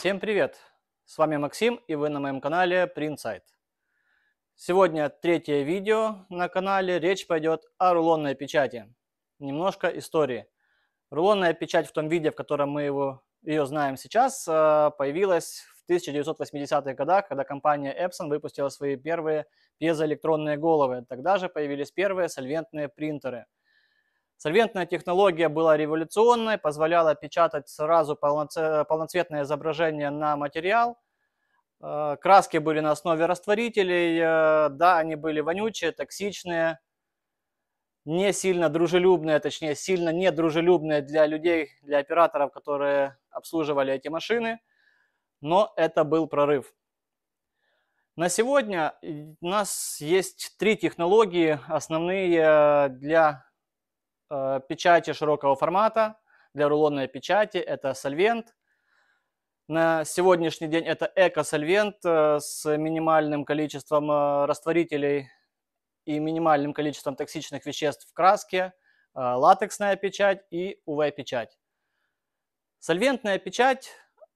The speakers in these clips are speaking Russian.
Всем привет! С вами Максим, и вы на моем канале PrintSite. Сегодня третье видео на канале. Речь пойдет о рулонной печати. Немножко истории. Рулонная печать в том виде, в котором мы ее знаем сейчас, появилась в 1980-х годах, когда компания Epson выпустила свои первые пьезоэлектронные головы. Тогда же появились первые сольвентные принтеры. Сольвентная технология была революционной, позволяла печатать сразу полноцветное изображение на материал. Краски были на основе растворителей, да, они были вонючие, токсичные, не сильно дружелюбные, точнее, сильно недружелюбные для людей, для операторов, которые обслуживали эти машины, но это был прорыв. На сегодня у нас есть три технологии основные для печати широкого формата, для рулонной печати. Это сольвент. На сегодняшний день это эко-сольвент с минимальным количеством растворителей и минимальным количеством токсичных веществ в краске, латексная печать и UV-печать. Сольвентная печать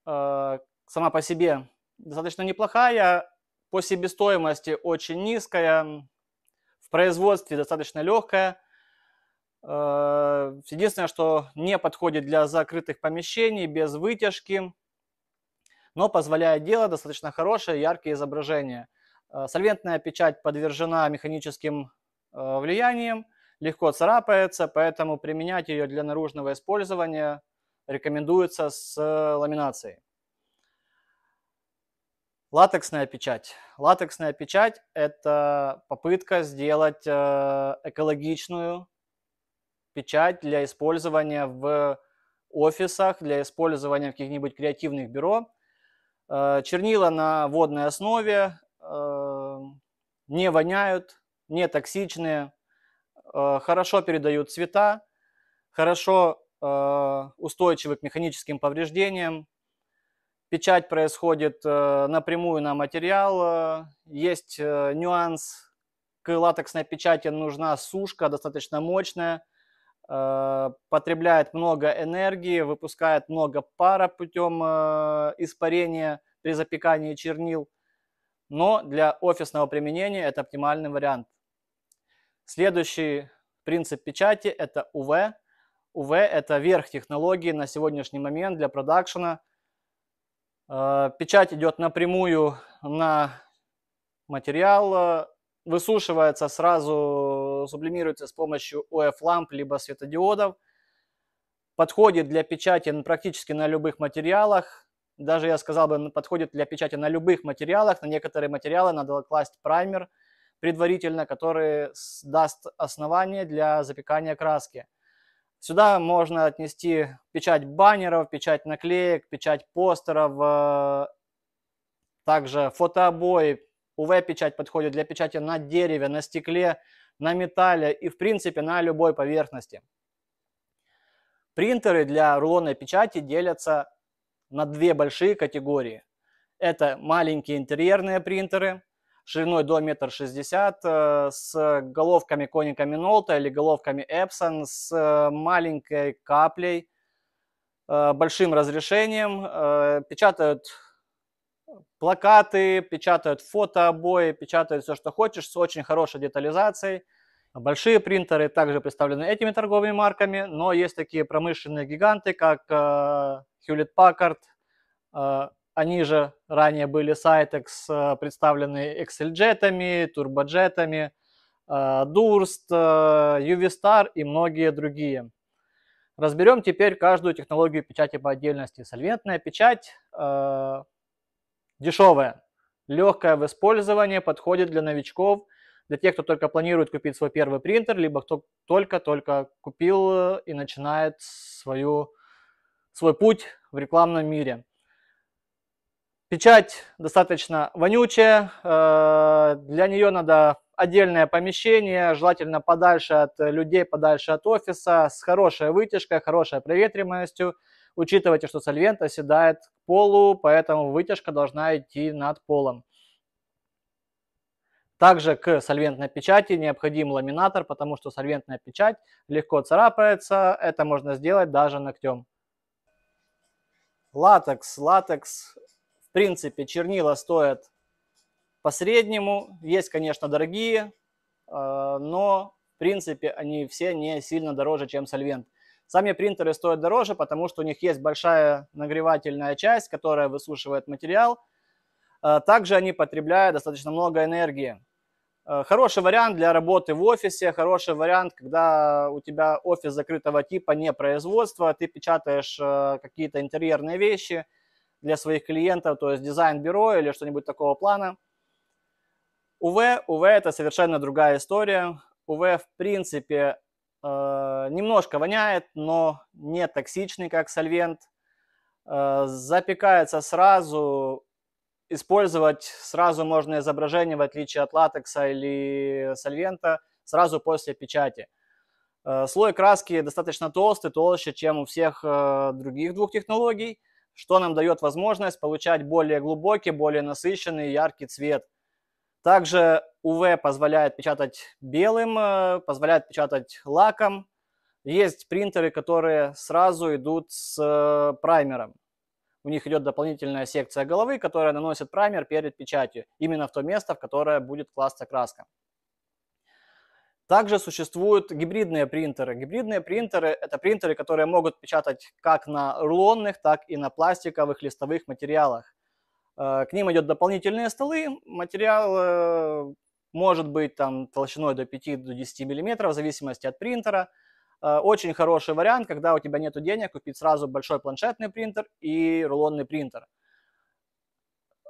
сама по себе достаточно неплохая, по себестоимости очень низкая, в производстве достаточно легкая. Единственное, что не подходит для закрытых помещений, без вытяжки, но позволяет делать достаточно хорошие, яркие изображения. Сольвентная печать подвержена механическим влияниям, легко царапается, поэтому применять ее для наружного использования рекомендуется с ламинацией. Латексная печать. Латексная печать – это попытка сделать экологичную печать для использования в офисах, для использования в каких-нибудь креативных бюро. Чернила на водной основе, не воняют, не токсичные, хорошо передают цвета, хорошо устойчивы к механическим повреждениям. Печать происходит напрямую на материал. Есть нюанс: к латексной печати нужна сушка достаточно мощная, потребляет много энергии, выпускает много пара путем испарения при запекании чернил, но для офисного применения это оптимальный вариант. Следующий принцип печати – это UV. UV – это верх технологии на сегодняшний момент для продакшена. Печать идет напрямую на материал, высушивается сразу, сублимируется с помощью ОФ-ламп либо светодиодов. Подходит для печати практически на любых материалах. Даже, я сказал бы, подходит для печати на любых материалах. На некоторые материалы надо класть праймер предварительно, который даст основание для запекания краски. Сюда можно отнести печать баннеров, печать наклеек, печать постеров, также фотообои. UV-печать подходит для печати на дереве, на стекле, на металле и, в принципе, на любой поверхности. Принтеры для рулонной печати делятся на две большие категории. Это маленькие интерьерные принтеры шириной до 1,60 м с головками Konica Minolta или головками Epson с маленькой каплей, большим разрешением. Печатают плакаты, печатают фотообои, печатают все, что хочешь, с очень хорошей детализацией. Большие принтеры также представлены этими торговыми марками, но есть такие промышленные гиганты, как Hewlett Packard. Они же ранее были Cytex, представлены XL-джетами, турбоджетами, Durst, UV-Star и многие другие. Разберем теперь каждую технологию печати по отдельности. Сольвентная печать дешевая, легкая в использовании, подходит для новичков, для тех, кто только планирует купить свой первый принтер, либо кто только-только купил и начинает свой путь в рекламном мире. Печать достаточно вонючая, для нее надо отдельное помещение, желательно подальше от людей, подальше от офиса, с хорошей вытяжкой, хорошей проветриваемостью. Учитывайте, что сольвент оседает к полу, поэтому вытяжка должна идти над полом. Также к сольвентной печати необходим ламинатор, потому что сольвентная печать легко царапается. Это можно сделать даже ногтем. Латекс. Латекс, в принципе, чернила стоят по среднему. Есть, конечно, дорогие, но, в принципе, они все не сильно дороже, чем сольвент. Сами принтеры стоят дороже, потому что у них есть большая нагревательная часть, которая высушивает материал. Также они потребляют достаточно много энергии. Хороший вариант для работы в офисе, хороший вариант, когда у тебя офис закрытого типа, не производство, ты печатаешь какие-то интерьерные вещи для своих клиентов, то есть дизайн-бюро или что-нибудь такого плана. УВ это совершенно другая история. УВ, в принципе, немножко воняет, но не токсичный, как сольвент. Запекается сразу. Использовать сразу можно изображение, в отличие от латекса или сольвента, сразу после печати. Слой краски достаточно толстый, толще, чем у всех других двух технологий, что нам дает возможность получать более глубокий, более насыщенный, яркий цвет. Также УВ позволяет печатать белым, позволяет печатать лаком. Есть принтеры, которые сразу идут с праймером. У них идет дополнительная секция головы, которая наносит праймер перед печатью, именно в то место, в которое будет класться краска. Также существуют гибридные принтеры. Гибридные принтеры – это принтеры, которые могут печатать как на рулонных, так и на пластиковых листовых материалах. К ним идет дополнительные столы. Материал может быть там толщиной до 5-10 мм, в зависимости от принтера. Очень хороший вариант, когда у тебя нет денег, купить сразу большой планшетный принтер и рулонный принтер.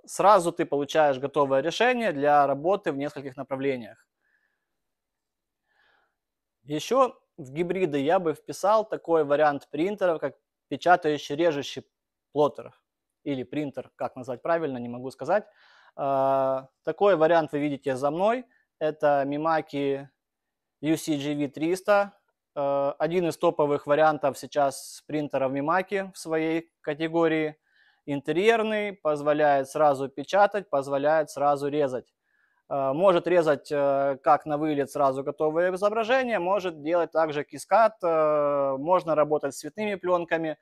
Сразу ты получаешь готовое решение для работы в нескольких направлениях. Еще в гибриды я бы вписал такой вариант принтера, как печатающий режущий плоттер. Или принтер, как назвать правильно, не могу сказать. Такой вариант вы видите за мной. Это Mimaki UCGV 300. Один из топовых вариантов сейчас принтера Mimaki в своей категории. Интерьерный, позволяет сразу печатать, позволяет сразу резать. Может резать как на вылет сразу готовые изображения, может делать также кискад, можно работать с цветными пленками.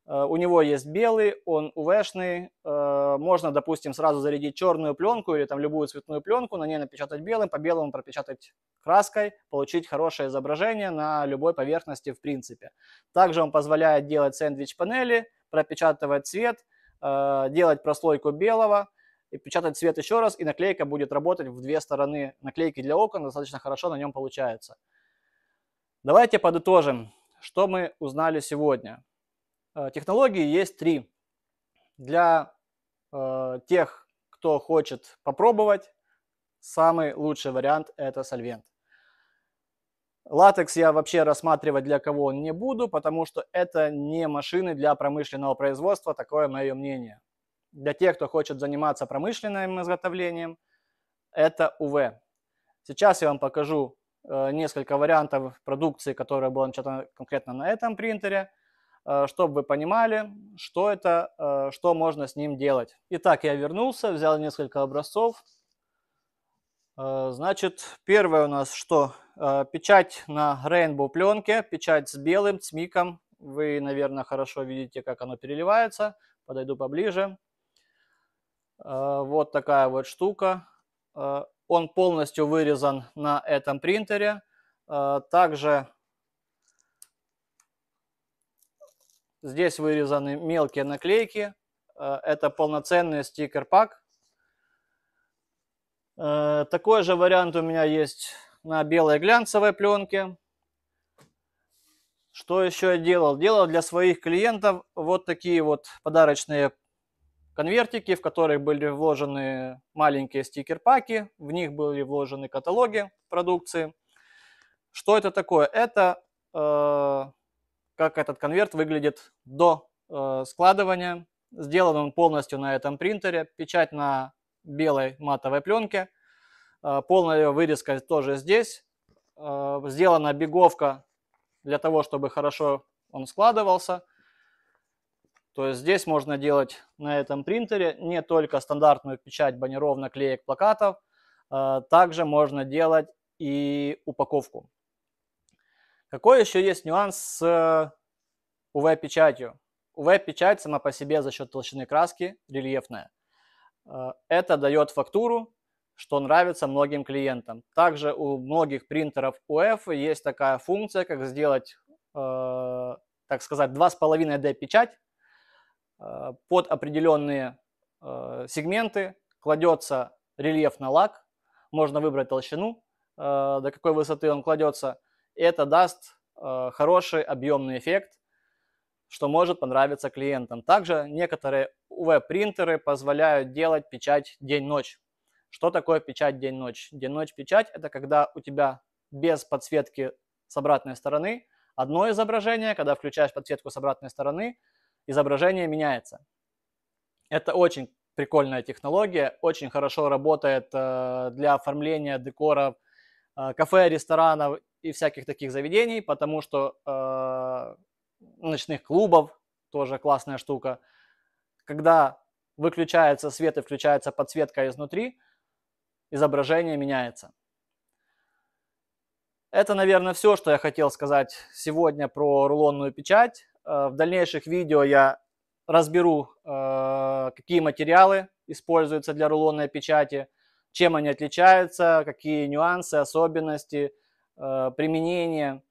У него есть белый, он УВ-шный, можно, допустим, сразу зарядить черную пленку или там любую цветную пленку, на ней напечатать белым, по белому пропечатать краской, получить хорошее изображение на любой поверхности в принципе. Также он позволяет делать сэндвич-панели, пропечатывать цвет, делать прослойку белого, и печатать цвет еще раз, и наклейка будет работать в две стороны. Наклейки для окон достаточно хорошо на нем получается. Давайте подытожим, что мы узнали сегодня. Технологии есть три. Для тех, кто хочет попробовать, самый лучший вариант – это сольвент. Латекс я вообще рассматривать для кого не буду, потому что это не машины для промышленного производства, такое мое мнение. Для тех, кто хочет заниматься промышленным изготовлением, это УВ. Сейчас я вам покажу несколько вариантов продукции, которая была начата конкретно на этом принтере, чтобы вы понимали, что это, что можно с ним делать. Итак, я вернулся, взял несколько образцов. Значит, первое у нас что? Печать на Rainbow пленке, печать с белым цмиком. Вы, наверное, хорошо видите, как оно переливается. Подойду поближе. Вот такая вот штука. Он полностью вырезан на этом принтере. Также здесь вырезаны мелкие наклейки. Это полноценный стикер-пак. Такой же вариант у меня есть на белой глянцевой пленке. Что еще я делал? Делал для своих клиентов вот такие вот подарочные конвертики, в которых были вложены маленькие стикер-паки, в них были вложены каталоги продукции. Что это такое? Это как этот конверт выглядит до складывания. Сделан он полностью на этом принтере, печать на белой матовой пленке, полная вырезка тоже здесь. Сделана беговка для того, чтобы хорошо он складывался. То есть здесь можно делать на этом принтере не только стандартную печать баннеров, наклеек, плакатов, также можно делать и упаковку. Какой еще есть нюанс с УВ-печатью? UV-печать сама по себе за счет толщины краски рельефная. Это дает фактуру, что нравится многим клиентам. Также у многих принтеров UF есть такая функция, как сделать, так сказать, 2,5D печать под определенные сегменты. Кладется рельеф на лак, можно выбрать толщину, до какой высоты он кладется. И это даст хороший объемный эффект, что может понравиться клиентам. Также некоторые UV-принтеры позволяют делать печать день-ночь. Что такое печать день-ночь? День-ночь печать – это когда у тебя без подсветки с обратной стороны одно изображение, когда включаешь подсветку с обратной стороны, изображение меняется. Это очень прикольная технология, очень хорошо работает для оформления декора кафе, ресторанов и всяких таких заведений, потому что ночных клубов тоже классная штука. Когда выключается свет и включается подсветка изнутри, изображение меняется. Это, наверное, все, что я хотел сказать сегодня про рулонную печать. В дальнейших видео я разберу, какие материалы используются для рулонной печати, чем они отличаются, какие нюансы, особенности, применения,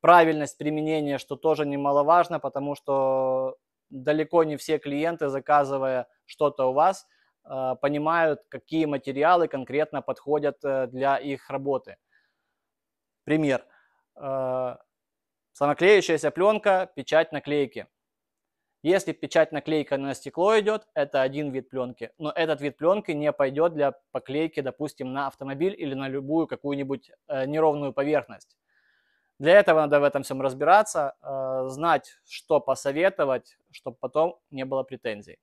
правильность применения, что тоже немаловажно, потому что далеко не все клиенты, заказывая что-то у вас, понимают, какие материалы конкретно подходят для их работы. Пример. Самоклеющаяся пленка, печать наклейки. Если печать-наклейка на стекло идет, это один вид пленки, но этот вид пленки не пойдет для поклейки, допустим, на автомобиль или на любую какую-нибудь неровную поверхность. Для этого надо в этом всем разбираться, знать, что посоветовать, чтобы потом не было претензий.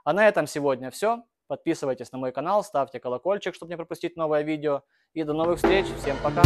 А на этом сегодня все. Подписывайтесь на мой канал, ставьте колокольчик, чтобы не пропустить новое видео. И до новых встреч. Всем пока.